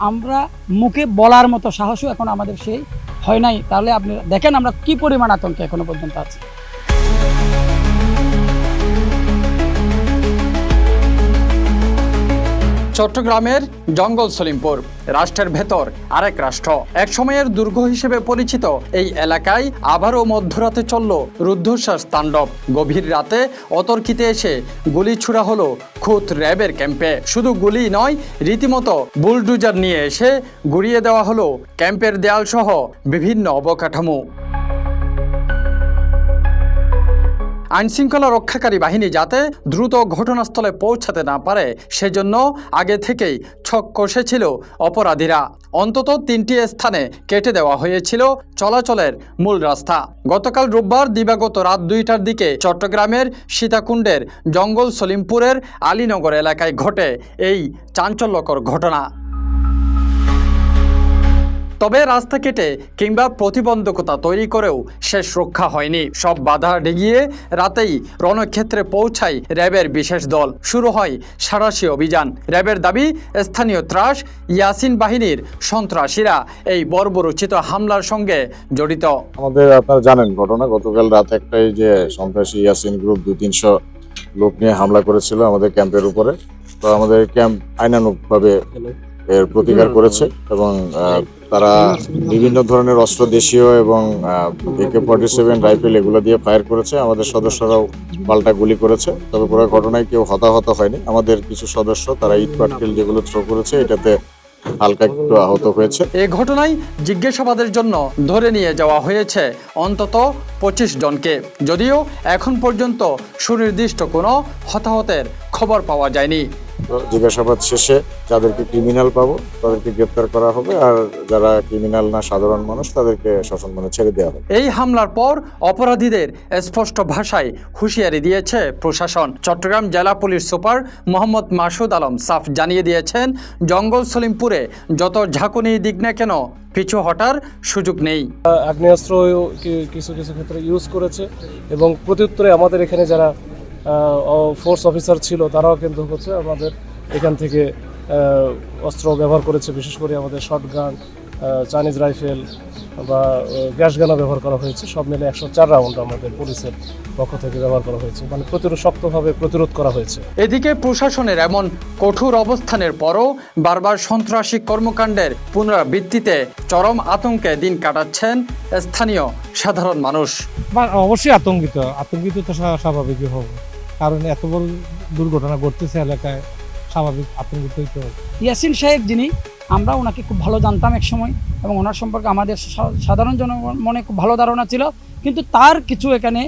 আমরা মুখে বলার মতো সাহসও এখন আমাদের সেই হয় নাই। তাহলে আপনি দেখেন আমরা কি পরিমাণ আতঙ্কে এখনো পর্যন্ত আছি। চট্টগ্রামের জঙ্গল সলিমপুর রাষ্ট্রের ভেতর আরেক রাষ্ট্র। এক সময়ের দুর্গ হিসেবে পরিচিত এই এলাকায় আবারও মধ্যরাতে চলল রুদ্ধশ্বাস তাণ্ডব। গভীর রাতে অতর্কিতে এসে গুলি ছুড়া হলো খোদ র্যাবের ক্যাম্পে। শুধু গুলি নয়, রীতিমতো বুলডুজার নিয়ে এসে গুড়িয়ে দেওয়া হলো ক্যাম্পের দেয়ালসহ বিভিন্ন অবকাঠামো। আইনশৃঙ্খলা রক্ষাকারী বাহিনী যাতে দ্রুত ঘটনাস্থলে পৌঁছাতে না পারে সেজন্য আগে থেকেই ছক কষেছিল অপরাধীরা। অন্তত 3টি স্থানে কেটে দেওয়া হয়েছিল চলাচলের মূল রাস্তা। গতকাল রোববার দিবাগত রাত 2টার দিকে চট্টগ্রামের সীতাকুণ্ডের জঙ্গল সলিমপুরের আলীনগর এলাকায় ঘটে এই চাঞ্চল্যকর ঘটনা। তবে রাস্তা কেটে কিংবা প্রতিবন্ধকতা তৈরি করেও শেষ রক্ষা হয়নি। সব বাধা ডিঙিয়ে রাতেই রণক্ষেত্রে পৌঁছায় র্যাবের বিশেষ দল। শুরু হয় সাঁড়াশি অভিযান। র্যাবের দাবি, স্থানীয় ত্রাস ইয়াসিন বাহিনীর সন্ত্রাসীরা এই বর্বরোচিত হামলার সঙ্গে জড়িত। আমাদের আপনারা জানেন ঘটনা, গতকাল রাত একটাই যে সন্ত্রাসী ইয়াসিন গ্রুপ 200-300 লোক নিয়ে হামলা করেছিল আমাদের ক্যাম্পের উপরে। তো আমাদের ক্যাম্প আইনানুগভাবে এর প্রতিকার করেছে এবং তারা বিভিন্ন ধরনের অস্ত্র, দেশীয় এবং AK-47 রাইফেল এগুলো দিয়ে ফায়ার করেছে। আমাদের সদস্যরাও পাল্টা গুলি করেছে। তবে পুরো ঘটনায় কেউ হতাহত হয়নি। আমাদের কিছু সদস্য তারা ইট পাটকেল যেগুলো থ্রো করেছে এটাতে হালকা একটু আহত হয়েছে। এই ঘটনায় জিজ্ঞাসাবাদের জন্য ধরে নিয়ে যাওয়া হয়েছে অন্তত 25 জনকে। যদিও এখন পর্যন্ত সুনির্দিষ্ট কোনো হতাহতের খবর পাওয়া যায়নি। জিজ্ঞাসাবাদ শেষে যাদেরকে ক্রিমিনাল পাবো তাদেরকে গ্রেপ্তার করা হবে, আর যারা ক্রিমিনাল না, সাধারণ মানুষ, তাদেরকে সসম্মানে ছেড়ে দেওয়া হবে। এই হামলার পর অপরাধীদের স্পষ্ট ভাষায় হুঁশিয়ারি দিয়েছে প্রশাসন। চট্টগ্রাম জেলা পুলিশ সুপার মোহাম্মদ মাসুদ আলম সাফ জানিয়ে দিয়েছেন, জঙ্গল সলিমপুরে যত ঝাঁকুনি দিক না কেন পিছু হটার সুযোগ নেই। আগ্নেয়াস্ত্র কিছু কিছু ক্ষেত্রে ইউজ করেছে এবং প্রত্যুত্তরে আমাদের এখানে যারা ফোর্স অফিসার ছিল তারাও কিন্তু হচ্ছে আমাদের এখান থেকে অস্ত্র ব্যবহার করেছে। বিশেষ করে আমাদের শর্টগান, চাইনিজ রাইফেল বা গ্যাস গানও ব্যবহার করা হয়েছে। সব মিলে 104 রাউন্ড আমাদের পুলিশের পক্ষ থেকে ব্যবহার করা হয়েছে, মানে শক্তভাবে প্রতিরোধ করা হয়েছে। এদিকে প্রশাসনের এমন কঠোর অবস্থানের পরও বারবার সন্ত্রাসী কর্মকাণ্ডের পুনরাবৃত্তিতে চরম আতঙ্কে দিন কাটাচ্ছেন স্থানীয় সাধারণ মানুষ। অবশ্যই আতঙ্কিত তো স্বাভাবিকই হবে, কারণ এত বড় দুর্ঘটনা ঘটতেছে এলাকায়, স্বাভাবিক আতঙ্কিত হইতে হবে। ইয়াসিন সাহেব যিনি, আমরা ওনাকে খুব ভালো জানতাম এক সময় এবং ওনার সম্পর্কে আমাদের সাধারণ জনমনে খুব ভালো ধারণা ছিল। কিন্তু তার কিছু এখানে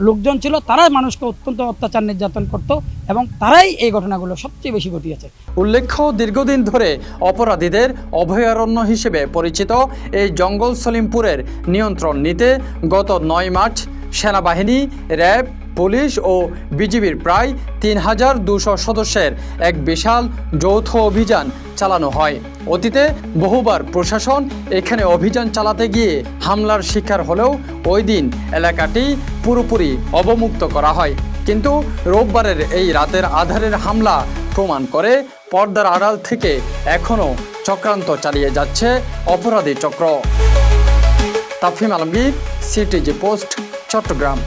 লোকজন ছিল, তারাই মানুষকে অত্যন্ত অত্যাচার নির্যাতন করত এবং তারাই এই ঘটনাগুলো সবচেয়ে বেশি ঘটিয়েছে। উল্লেখ্য, দীর্ঘদিন ধরে অপরাধীদের অভয়ারণ্য হিসেবে পরিচিত এই জঙ্গল সলিমপুরের নিয়ন্ত্রণ নিতে গত 9 মার্চ সেনাবাহিনী, র্যাব, পুলিশ ও বিজিবির প্রায় 3200 সদস্যের এক বিশাল যৌথ অভিযান চালানো হয়। অতীতে বহুবার প্রশাসন এখানে অভিযান চালাতে গিয়ে হামলার শিকার হলেও ওই দিন এলাকাটি পুরোপুরি অবমুক্ত করা হয়। কিন্তু রোববারের এই রাতের আধারের হামলা প্রমাণ করে পর্দার আড়াল থেকে এখনও চক্রান্ত চালিয়ে যাচ্ছে অপরাধী চক্র। তাফহিম আলমগীর, সিটিজি পোস্ট, চট্টগ্রাম।